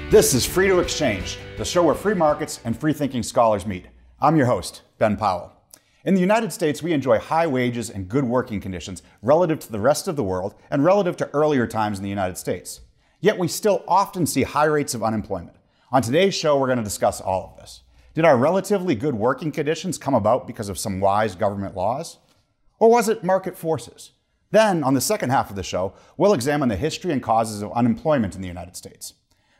This is Free to Exchange, the show where free markets and free-thinking scholars meet. I'm your host, Ben Powell. In the United States, we enjoy high wages and good working conditions relative to the rest of the world and relative to earlier times in the United States. Yet we still often see high rates of unemployment. On today's show, we're going to discuss all of this. Did our relatively good working conditions come about because of some wise government laws? Or was it market forces? Then, on the second half of the show, we'll examine the history and causes of unemployment in the United States.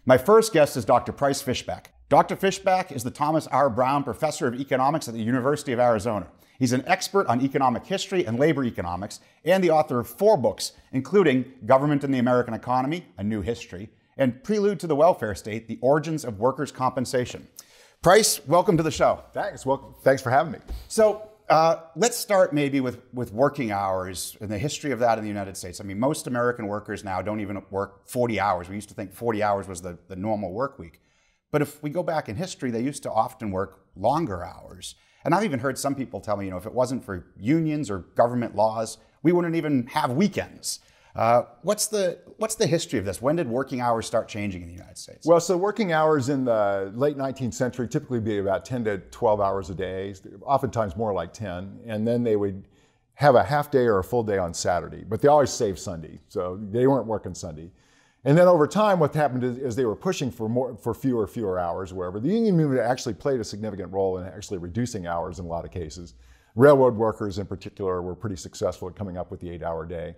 My first guest is Dr. Price Fishback. Dr. Fishback is the Thomas R. Brown Professor of Economics at the University of Arizona. He's an expert on economic history and labor economics, and the author of 4 books, including Government and the American Economy, A New History, and Prelude to the Welfare State, The Origins of Workers' Compensation. Price, welcome to the show. Thanks. Well, thanks for having me. So let's start maybe with working hours and the history of that in the United States. I mean, most American workers now don't even work 40 hours. We used to think 40 hours was the normal work week. But if we go back in history, they used to often work longer hours. And I've even heard some people tell me, if it wasn't for unions or government laws, we wouldn't even have weekends. What's the history of this? When did working hours start changing in the United States? Well, so working hours in the late 19th century typically be about 10 to 12 hours a day, oftentimes more like 10. And then they would have a half day or a full day on Saturday, but they always saved Sunday. So they weren't working Sunday. And then over time, what happened is they were pushing for fewer hours wherever. The union movement actually played a significant role in actually reducing hours in a lot of cases. Railroad workers in particular were pretty successful at coming up with the 8-hour day.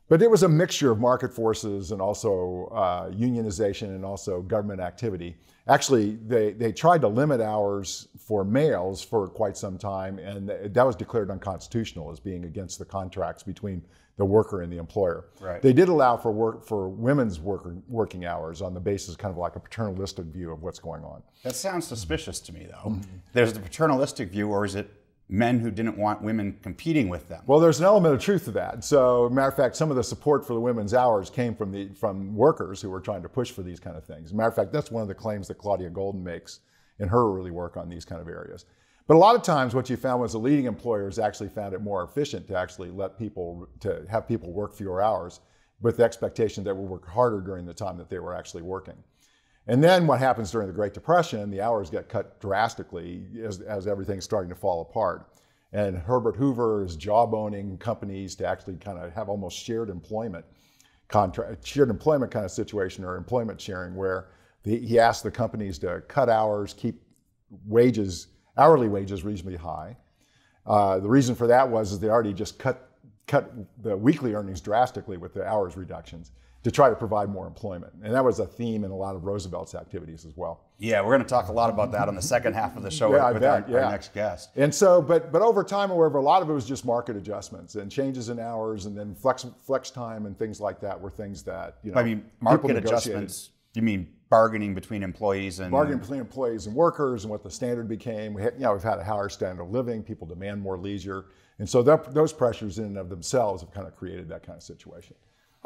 But it was a mixture of market forces and also unionization and also government activity. Actually, they tried to limit hours for males for quite some time, and that was declared unconstitutional as being against the contracts between the worker and the employer. Right. They did allow for women's working hours on the basis kind of like a paternalistic view of what's going on. That sounds suspicious to me, though. Mm-hmm. There's the paternalistic view, or is it men who didn't want women competing with them? Well, there's an element of truth to that. So, matter of fact, some of the support for the women's hours came from workers who were trying to push for these kind of things. Matter of fact, that's one of the claims that Claudia Golden makes in her early work on these kind of areas. But a lot of times what you found was the leading employers actually found it more efficient to actually have people work fewer hours with the expectation that they would work harder during the time that they were actually working. And then what happens during the Great Depression, the hours get cut drastically as everything's starting to fall apart. And Herbert Hoover is jawboning companies to actually kind of have almost shared employment kind of situation, or employment sharing, where he asked the companies to cut hours, keep hourly wages reasonably high. The reason for that was they already just cut the weekly earnings drastically with the hours reductions to try to provide more employment. And that was a theme in a lot of Roosevelt's activities as well. Yeah, we're going to talk a lot about that on the second half of the show with our next guest. And so, but over time, however, a lot of it was just market adjustments and changes in hours, and then flex time and things like that were things that, I mean, market adjustments, you mean bargaining between employees and... Bargaining between employees and workers, and what the standard became. We've had a higher standard of living, people demand more leisure. And so those pressures in and of themselves have kind of created that kind of situation.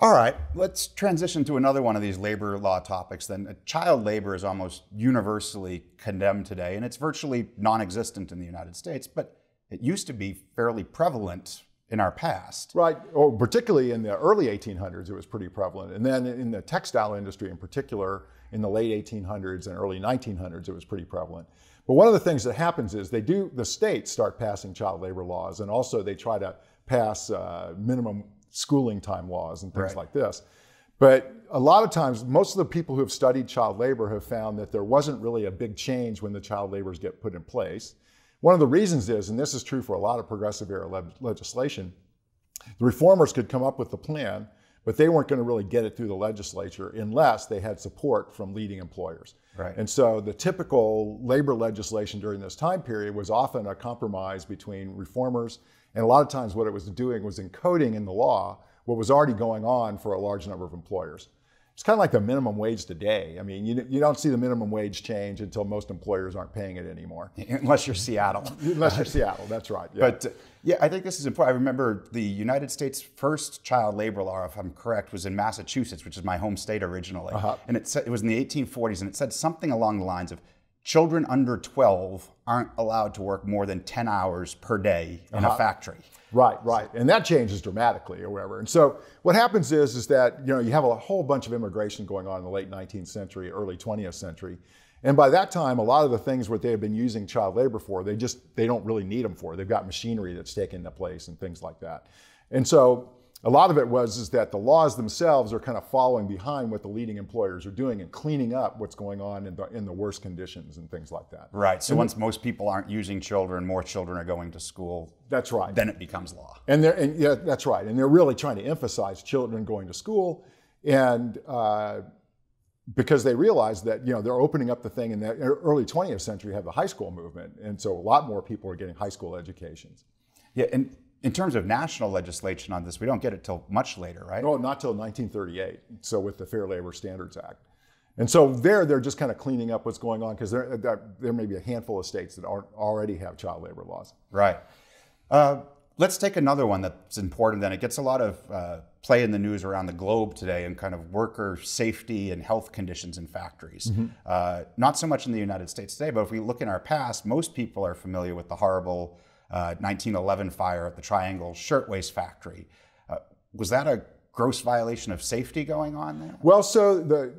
All right, let's transition to another one of these labor law topics then. Child labor is almost universally condemned today, and it's virtually non-existent in the United States, but it used to be fairly prevalent in our past. Right, particularly in the early 1800s, it was pretty prevalent. And then in the textile industry in particular, in the late 1800s and early 1900s, it was pretty prevalent. But one of the things that happens is the states start passing child labor laws, and also they try to pass minimum schooling time laws and things like this. But a lot of times, most of the people who have studied child labor have found that there wasn't really a big change when the child labors get put in place. One of the reasons is, and this is true for a lot of progressive era legislation, the reformers could come up with the plan, but they weren't going to really get it through the legislature unless they had support from leading employers. Right. And so the typical labor legislation during this time period was often a compromise between reformers, and a lot of times what it was doing was encoding in the law what was already going on for a large number of employers. It's kind of like the minimum wage today. I mean, you don't see the minimum wage change until most employers aren't paying it anymore. Unless you're Seattle. Unless you're Seattle, that's right. Yeah. But yeah, I think this is important. I remember the United States' first child labor law, if I'm correct, was in Massachusetts, which is my home state originally. And it was in the 1840s, and it said something along the lines of, children under 12 aren't allowed to work more than 10 hours per day in a factory. Right, right. And that changes dramatically or whatever. And so what happens is that, you have a whole bunch of immigration going on in the late 19th century, early 20th century. And by that time, a lot of the things what they have been using child labor for, they don't really need them for. They've got machinery that's taking the place and things like that. And so a lot of it is that the laws themselves are kind of following behind what the leading employers are doing and cleaning up what's going on in the worst conditions and things like that. Right. So once most people aren't using children, more children are going to school. That's right. Then it becomes law. And yeah, that's right. And they're really trying to emphasize children going to school, and because they realize that they're opening up the thing in the early 20th century. You have the high school movement, and so a lot more people are getting high school educations. Yeah, and in terms of national legislation on this, we don't get it till much later, right? No, not till 1938. So with the Fair Labor Standards Act. And so they're just kind of cleaning up what's going on, because there may be a handful of states that already have child labor laws. Right. Let's take another one that's important then. It gets a lot of play in the news around the globe today, and kind of worker safety and health conditions in factories. Mm-hmm. Not so much in the United States today, but if we look in our past, most people are familiar with the horrible 1911 fire at the Triangle Shirtwaist Factory. Was that a gross violation of safety going on there? Well, so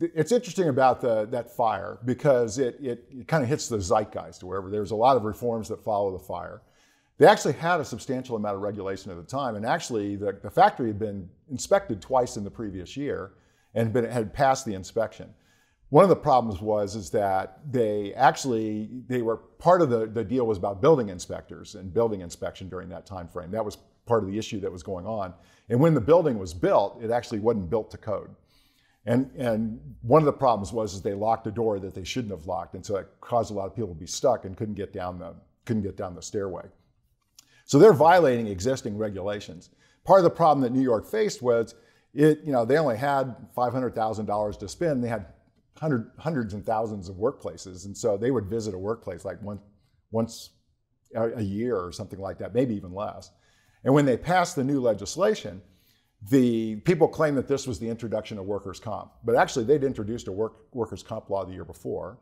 it's interesting about that fire, because it kind of hits the zeitgeist, or wherever. There's a lot of reforms that follow the fire. They actually had a substantial amount of regulation at the time, and actually the factory had been inspected twice in the previous year and had passed the inspection. One of the problems is that they were part of the deal was about building inspectors and building inspection during that time frame. That was part of the issue that was going on. And when the building was built, it actually wasn't built to code. And one of the problems was they locked a door that they shouldn't have locked, and so it caused a lot of people to be stuck and couldn't get down the stairway. So they're violating existing regulations. Part of the problem that New York faced was they only had $500,000 to spend. They had hundreds and thousands of workplaces, and so they would visit a workplace like once a year or something like that, maybe even less. And when they passed the new legislation, the people claim that this was the introduction of workers' comp, but actually they'd introduced a workers' comp law the year before.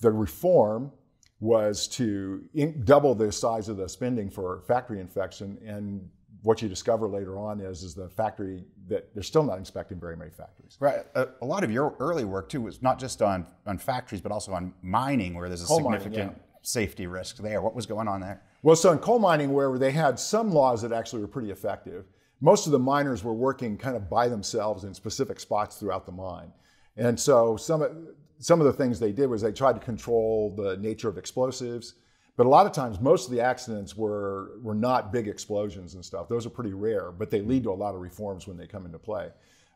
The reform was to double the size of the spending for factory inspection, and what you discover later on is the factory that they're still not inspecting very many factories. Right. A lot of your early work too was not just on factories, but also on mining, where there's a significant safety risk there. What was going on there? Well, so in coal mining, where they had some laws that actually were pretty effective, most of the miners were working kind of by themselves in specific spots throughout the mine. And so some of the things they did was they tried to control the nature of explosives. But a lot of times, most of the accidents were not big explosions and stuff. Those are pretty rare, but they lead to a lot of reforms when they come into play.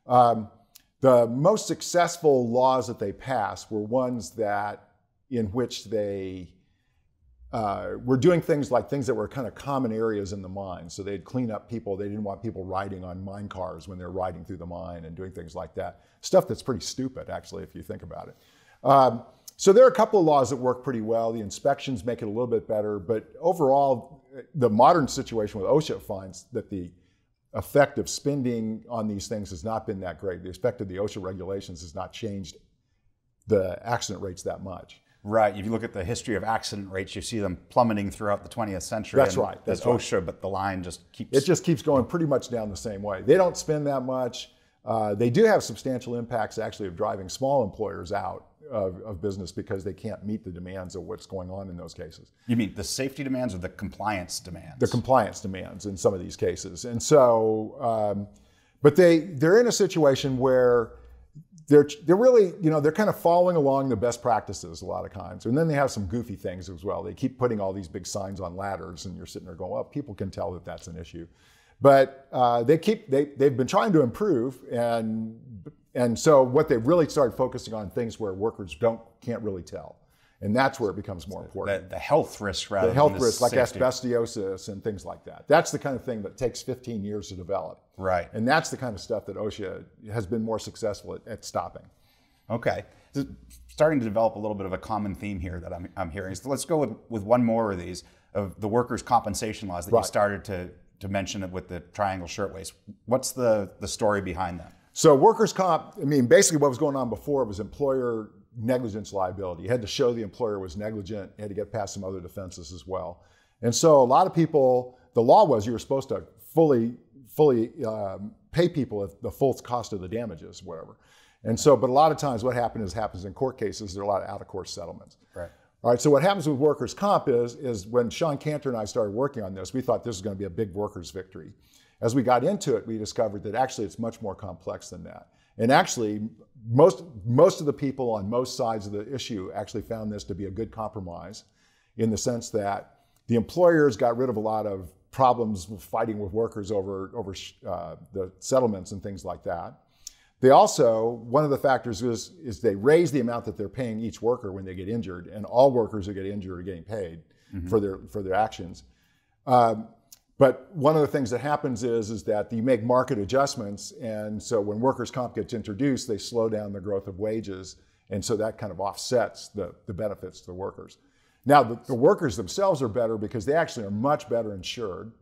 The most successful laws that they passed were ones in which they were doing things that were kind of common areas in the mine. So they'd clean up people. They didn't want people riding on mine cars when they're riding through the mine and doing things like that. Stuff that's pretty stupid, actually, if you think about it. So there are a couple of laws that work pretty well. The inspections make it a little bit better, but overall, the modern situation with OSHA finds that the effect of spending on these things has not been that great. The effect of the OSHA regulations has not changed the accident rates that much. Right. If you look at the history of accident rates, you see them plummeting throughout the 20th century. That's right. There's OSHA, but the line just keeps... It just keeps going pretty much down the same way. They don't spend that much. They do have substantial impacts, actually, of driving small employers out of business because they can't meet the demands of what's going on in those cases. You mean the safety demands or the compliance demands? The compliance demands in some of these cases. And so, but they're in a situation where they're really, they're kind of following along the best practices a lot of times. And then they have some goofy things as well. They keep putting all these big signs on ladders, and you're sitting there going, well, people can tell that that's an issue. But they've been trying to improve, and so what they've really started focusing on things where workers can't really tell. And that's where it becomes more important. The health risk rather than the health risks, like safety. Asbestosis and things like that. That's the kind of thing that takes 15 years to develop. Right. And that's the kind of stuff that OSHA has been more successful at stopping. Okay. So starting to develop a little bit of a common theme here that I'm hearing. So let's go with one more of these, of the workers' compensation laws that you started to mention it with the Triangle Shirtwaist. What's the story behind that? So workers' comp, basically what was going on before was employer negligence liability. You had to show the employer was negligent. You had to get past some other defenses as well. And so a lot of people, the law was you were supposed to fully pay people at the full cost of the damages, whatever. And so, but a lot of times what happens in court cases, there are a lot of out-of-court settlements. Right. All right, so what happens with workers' comp is when Sean Cantor and I started working on this, we thought this was going to be a big workers' victory. As we got into it, we discovered that actually it's much more complex than that. And actually, most of the people on most sides of the issue actually found this to be a good compromise in the sense that the employers got rid of a lot of problems with fighting with workers over the settlements and things like that. They also, one of the factors is they raise the amount that they're paying each worker when they get injured, and all workers who get injured are getting paid for their actions. But one of the things that happens is that you make market adjustments, and so when workers' comp gets introduced, they slow down the growth of wages, and so that kind of offsets the benefits to the workers. Now, the workers themselves are better because they actually are much better insured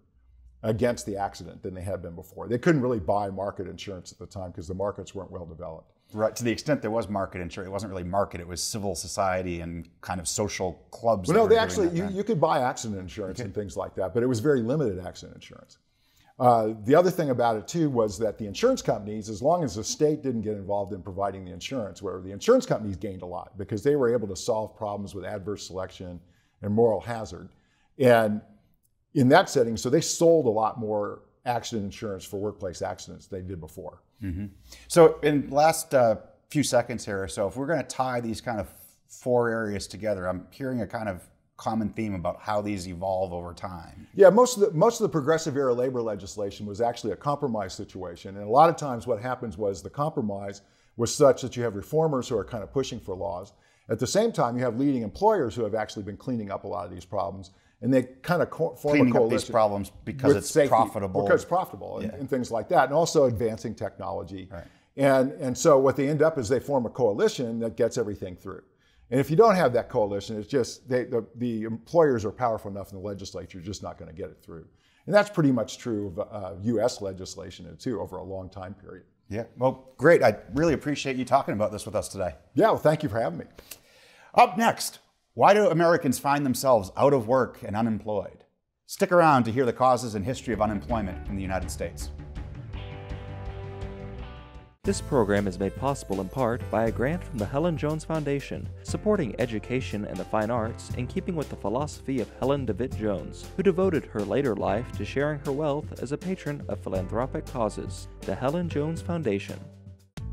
against the accident than they had been before. They couldn't really buy market insurance at the time because the markets weren't well developed. Right, to the extent there was market insurance, it wasn't really market, it was civil society and kind of social clubs. Well, no, they actually, you could buy accident insurance and things like that, but it was very limited accident insurance. The other thing about it too was that the insurance companies, as long as the state didn't get involved in providing the insurance, where the insurance companies gained a lot because they were able to solve problems with adverse selection and moral hazard. And in that setting, so they sold a lot more accident insurance for workplace accidents than they did before. Mm-hmm. So in the last few seconds here or so, if we're going to tie these kind of four areas together, I'm hearing a kind of common theme about how these evolve over time. Yeah, most of the progressive era labor legislation was actually a compromise situation. And a lot of times what happens was the compromise was such that you have reformers who are kind of pushing for laws. At the same time, you have leading employers who have actually been cleaning up a lot of these problems. And they kind of form a coalition. Cleaning up these problems because it's safety, profitable. Because it's profitable and things like that. And also advancing technology. Right. And so what they end up is they form a coalition that gets everything through. And if you don't have that coalition, it's just the employers are powerful enough in the legislature, you're just not going to get it through. And that's pretty much true of U.S. legislation too over a long time period. Yeah, well, great. I really appreciate you talking about this with us today. Yeah, well, thank you for having me. Up next, why do Americans find themselves out of work and unemployed? Stick around to hear the causes and history of unemployment in the United States. This program is made possible in part by a grant from the Helen Jones Foundation, supporting education and the fine arts in keeping with the philosophy of Helen DeVitt Jones, who devoted her later life to sharing her wealth as a patron of philanthropic causes, the Helen Jones Foundation.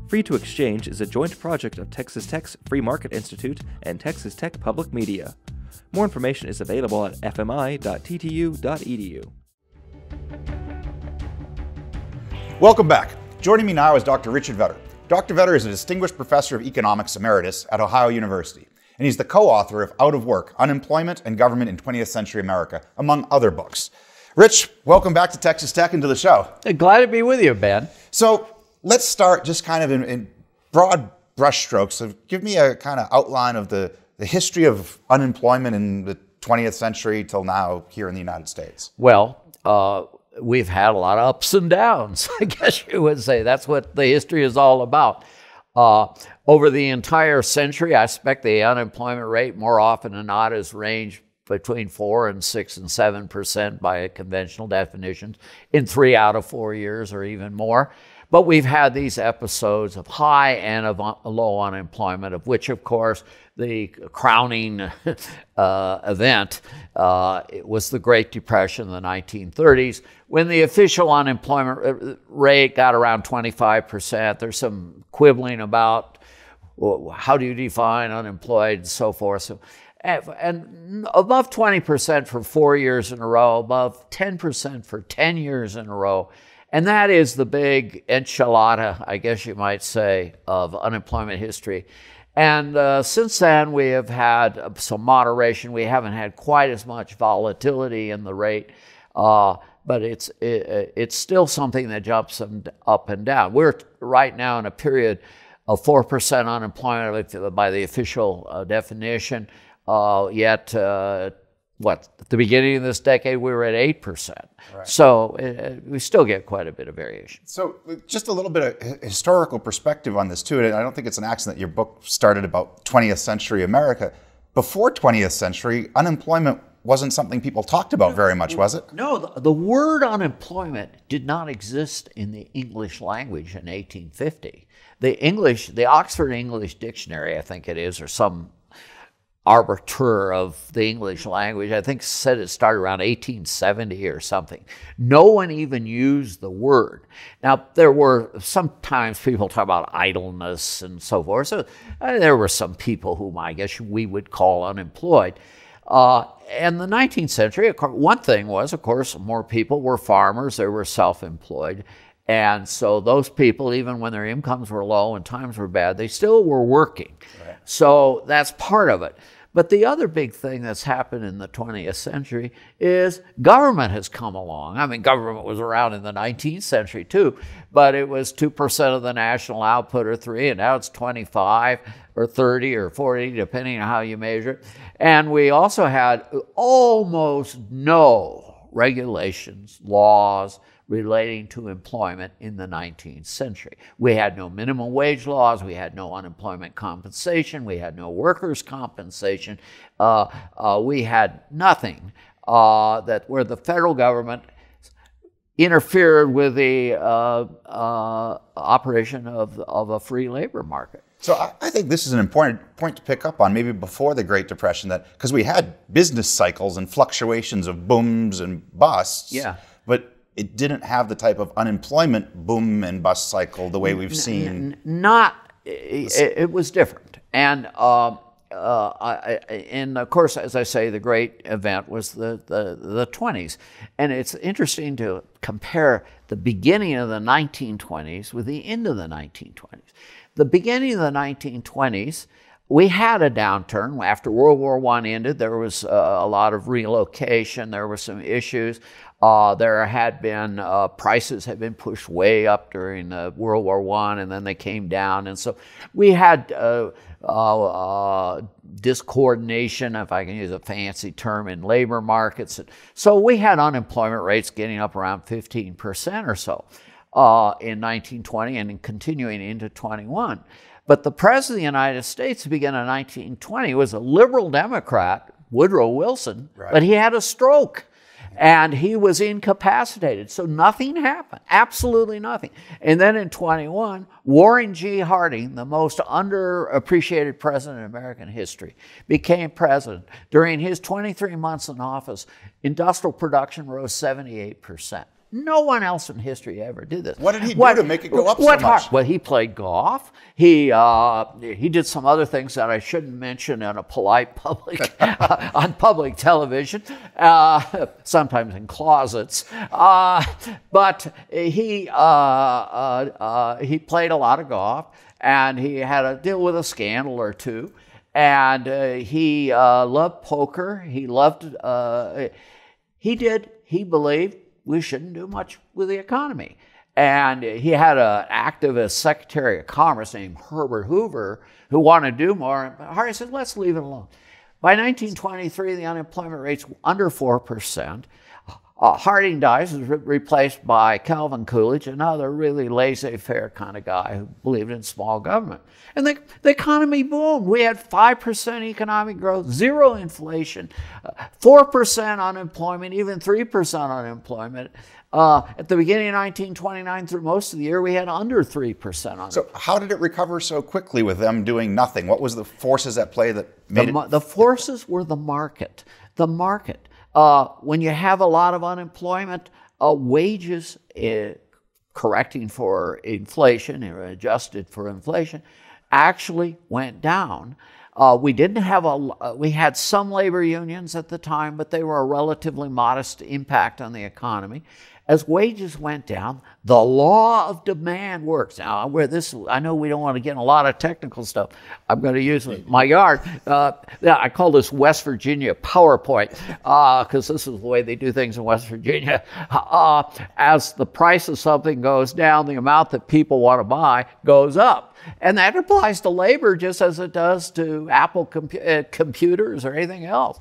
Free to Exchange is a joint project of Texas Tech's Free Market Institute and Texas Tech Public Media. More information is available at fmi.ttu.edu. Welcome back. Joining me now is Dr. Richard Vedder. Dr. Vedder is a distinguished professor of economics emeritus at Ohio University, and he's the co-author of Out of Work, Unemployment and Government in 20th Century America, among other books. Rich, welcome back to Texas Tech and to the show. Glad to be with you, Ben. So let's start just kind of in broad brushstrokes. So give me a kind of outline of the history of unemployment in the 20th century till now here in the United States. Well, we've had a lot of ups and downs, I guess you would say. That's what the history is all about. Over the entire century, I expect the unemployment rate more often than not has ranged between 4 and 6 and 7% by conventional definitions in 3 out of 4 years or even more. But we've had these episodes of high and of low unemployment, of which, of course, the crowning event it was the Great Depression in the 1930s, when the official unemployment rate got around 25%. There's some quibbling about how do you define unemployed and so forth. So, and above 20% for 4 years in a row, above 10% for 10 years in a row. And that is the big enchilada, I guess you might say, of unemployment history. And since then, we have had some moderation. We haven't had quite as much volatility in the rate, but it's still something that jumps up and down. We're right now in a period of 4% unemployment by the official definition, yet at the beginning of this decade, we were at 8%. Right. So we still get quite a bit of variation. So just a little bit of historical perspective on this too. And I don't think it's an accident that your book started about 20th century America. Before 20th century, unemployment wasn't something people talked about very much, was it? No, the word unemployment did not exist in the English language in 1850. The Oxford English Dictionary, I think it is, or some arbiter of the English language, I think said it started around 1870 or something. No one even used the word. Now, there were sometimes people talk about idleness and so forth. So there were some people whom I guess we would call unemployed. In the 19th century, one thing was, of course, more people were farmers, they were self-employed. And so those people, even when their incomes were low and times were bad, they still were working. Right. So that's part of it. But the other big thing that's happened in the 20th century is government has come along. I mean, government was around in the 19th century too, but it was 2% of the national output or 3%, and now it's 25 or 30 or 40, depending on how you measure it. And we also had almost no regulations, laws, relating to employment in the 19th century. We had no minimum wage laws, we had no unemployment compensation, we had no workers' compensation, we had nothing where the federal government interfered with the operation of a free labor market. So I think this is an important point to pick up on, maybe before the Great Depression, that because we had business cycles and fluctuations of booms and busts, but it didn't have the type of unemployment boom and bust cycle the way we've seen. It was different. And of course, as I say, the great event was the 20s. And it's interesting to compare the beginning of the 1920s with the end of the 1920s. The beginning of the 1920s, we had a downturn. After World War I ended, there was a lot of relocation. There were some issues. There had been, prices had been pushed way up during World War I, and then they came down. And so we had discoordination, if I can use a fancy term, in labor markets. So we had unemployment rates getting up around 15% or so in 1920 and continuing into 21. But the President of the United States, beginning in 1920, was a liberal Democrat, Woodrow Wilson, but he had a stroke. And he was incapacitated. So nothing happened, absolutely nothing. And then in 21, Warren G. Harding, the most underappreciated president in American history, became president. During his 23 months in office, industrial production rose 78%. No one else in history ever did this. What did he do to make it go up so much? Well, he played golf. He did some other things that I shouldn't mention in a polite public on public television, sometimes in closets. But he played a lot of golf, and he had to deal with a scandal or two. And he loved poker. He believed we shouldn't do much with the economy. And he had an activist Secretary of Commerce named Herbert Hoover who wanted to do more. But Harding said, let's leave it alone. By 1923, the unemployment rate's under 4%. Harding dies, was replaced by Calvin Coolidge, another really laissez-faire kind of guy who believed in small government. And the economy boomed. We had 5% economic growth, 0 inflation, 4% unemployment, even 3% unemployment. At the beginning of 1929, through most of the year, we had under 3% unemployment. So how did it recover so quickly with them doing nothing? What was the forces at play that made it? The forces were the market. The market. When you have a lot of unemployment, wages, correcting for inflation or adjusted for inflation, actually went down. We had some labor unions at the time, but they were a relatively modest impact on the economy. As wages went down, the law of demand works. Now, I know we don't want to get in a lot of technical stuff. I'm going to use my yard. I call this West Virginia PowerPoint because this is the way they do things in West Virginia. As the price of something goes down, the amount that people want to buy goes up. And that applies to labor just as it does to Apple computers or anything else,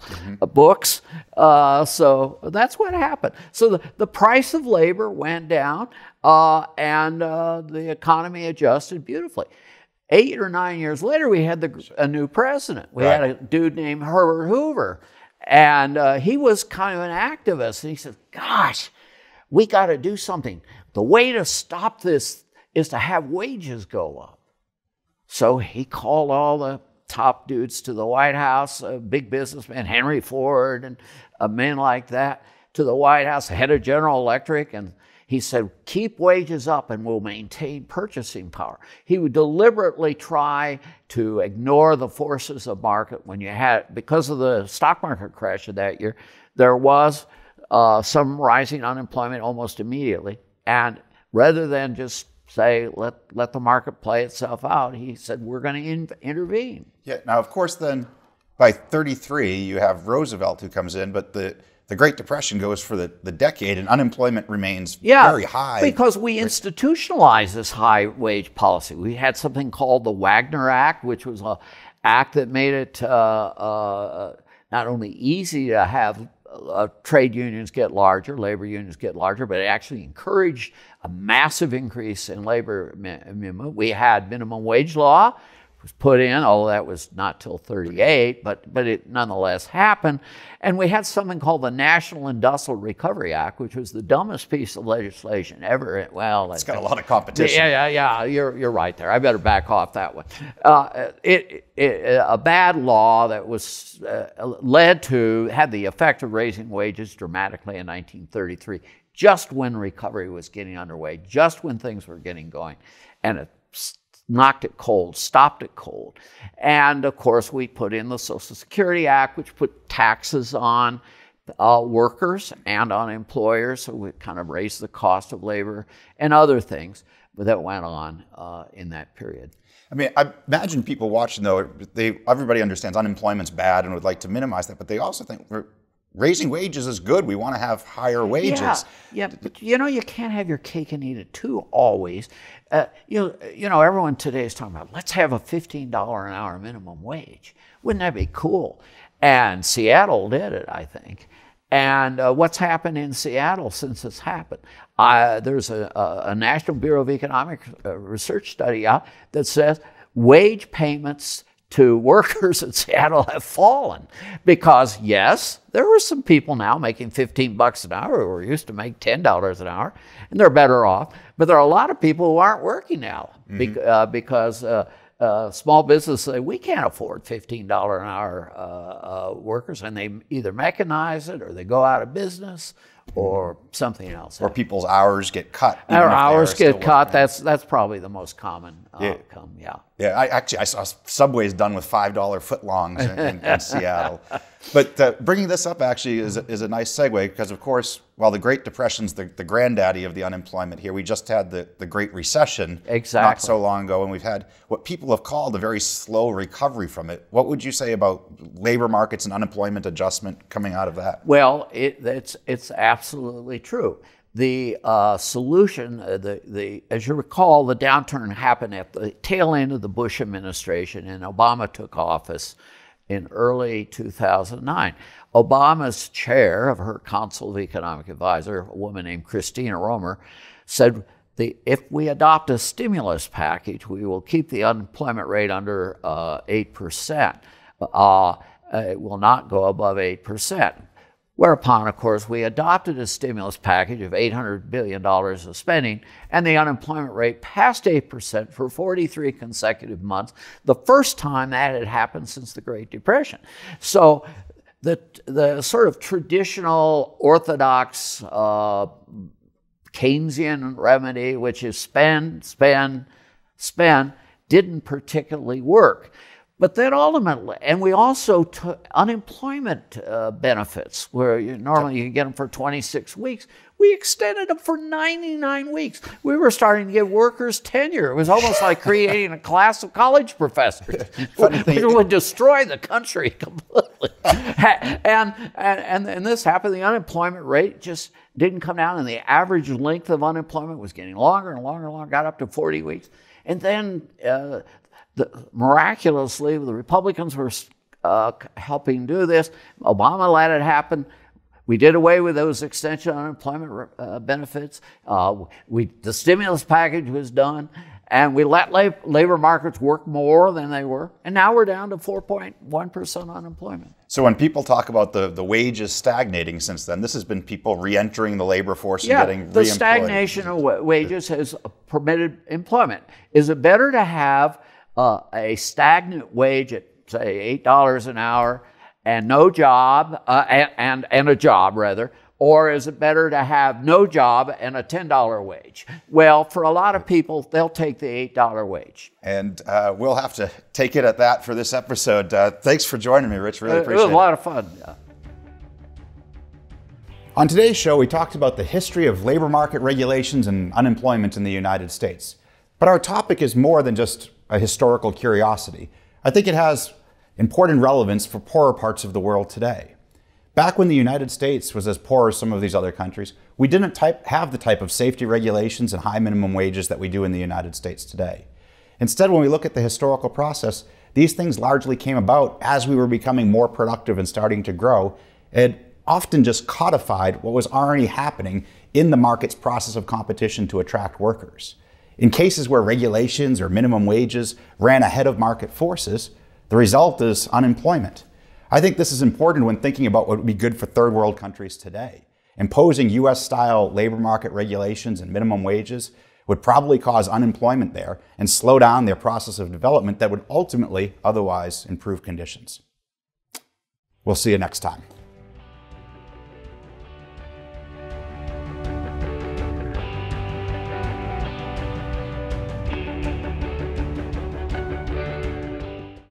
books. So that's what happened. So the price of labor went down and the economy adjusted beautifully. 8 or 9 years later, we had a new president. We had a dude named Herbert Hoover. And he was kind of an activist. And he said, gosh, we got to do something. The way to stop this is to have wages go up. So he called all the top dudes to the White House, big businessmen, Henry Ford and men like that, to the White House, head of General Electric, and he said, keep wages up and we'll maintain purchasing power. He would deliberately try to ignore the forces of market when you had, because of the stock market crash of that year, there was some rising unemployment almost immediately. And rather than just say, let the market play itself out, he said, we're going to intervene. Yeah. Now, of course, then by 33, you have Roosevelt who comes in, but the Great Depression goes for the decade, and unemployment remains very high. Because we institutionalized this high wage policy. We had something called the Wagner Act, which was an act that made it not only easy to have trade unions get larger, labor unions get larger, but it actually encouraged a massive increase in labor minimum. We had minimum wage law was put in, although that was not till 38, but it nonetheless happened. And we had something called the National Industrial Recovery Act, which was the dumbest piece of legislation ever. Well, it's got a lot of competition. Yeah, you're right there. I better back off that one. A bad law that was had the effect of raising wages dramatically in 1933, just when recovery was getting underway, just when things were getting going. And it knocked it cold, stopped it cold. And of course, we put in the Social Security Act, which put taxes on workers and on employers. So we kind of raised the cost of labor and other things that went on in that period. I mean, I imagine people watching, though, everybody understands unemployment's bad and would like to minimize that, but they also think raising wages is good. We want to have higher wages. Yeah, but you can't have your cake and eat it too always. Everyone today is talking about, let's have a $15 an hour minimum wage. Wouldn't that be cool? And Seattle did it, I think. And what's happened in Seattle since it's happened? There's a National Bureau of Economic Research study out that says wage payments to workers in Seattle have fallen because, yes, there are some people now making $15 an hour who used to make $10 an hour, and they're better off. But there are a lot of people who aren't working now because small businesses say, we can't afford $15 an hour workers, and they either mechanize it or they go out of business or something else. Or people's hours get cut. Our hours get cut. That's probably the most common outcome. Yeah, I saw Subways done with $5 footlongs in Seattle. But bringing this up actually is a nice segue because, of course, while the Great Depression's the granddaddy of the unemployment here, we just had the Great Recession not so long ago, and we've had what people have called a very slow recovery from it. What would you say about labor markets and unemployment adjustment coming out of that? Well, it's absolutely true. The solution, as you recall, the downturn happened at the tail end of the Bush administration, and Obama took office in early 2009. Obama's chair of her Council of Economic Advisors, a woman named Christina Romer, said, if we adopt a stimulus package, we will keep the unemployment rate under 8%. It will not go above 8%. Whereupon, of course, we adopted a stimulus package of $800 billion of spending, and the unemployment rate passed 8% for 43 consecutive months, the first time that had happened since the Great Depression. So the sort of traditional orthodox Keynesian remedy, which is spend, spend, spend, didn't particularly work. But then ultimately, and we also took unemployment benefits, where normally you get them for 26 weeks. We extended them for 99 weeks. We were starting to give workers tenure. It was almost like creating a class of college professors, which would destroy the country completely. And this happened. The unemployment rate just didn't come down, and the average length of unemployment was getting longer and longer and longer, got up to 40 weeks. And then miraculously, the Republicans were helping do this. Obama let it happen. We did away with those extension unemployment benefits. The stimulus package was done, And we let labor markets work more than they were. And now we're down to 4.1% unemployment. So when people talk about the wages stagnating since then, this has been people re-entering the labor force and getting the re-employed. stagnation of wages has permitted employment. Is it better to have a stagnant wage at, say, $8 an hour and no job, and a job rather, or is it better to have no job and a $10 wage? Well, for a lot of people, they'll take the $8 wage. And we'll have to take it at that for this episode. Thanks for joining me, Rich. Really appreciate it. It was a lot of fun. On today's show, we talked about the history of labor market regulations and unemployment in the United States. But our topic is more than just a historical curiosity. I think it has important relevance for poorer parts of the world today. Back when the United States was as poor as some of these other countries, we didn't have the type of safety regulations and high minimum wages that we do in the United States today. Instead, when we look at the historical process, these things largely came about as we were becoming more productive and starting to grow. It often just codified what was already happening in the market's process of competition to attract workers. In cases where regulations or minimum wages ran ahead of market forces, the result is unemployment. I think this is important when thinking about what would be good for third world countries today. Imposing US-style labor market regulations and minimum wages would probably cause unemployment there and slow down their process of development that would ultimately otherwise improve conditions. We'll see you next time.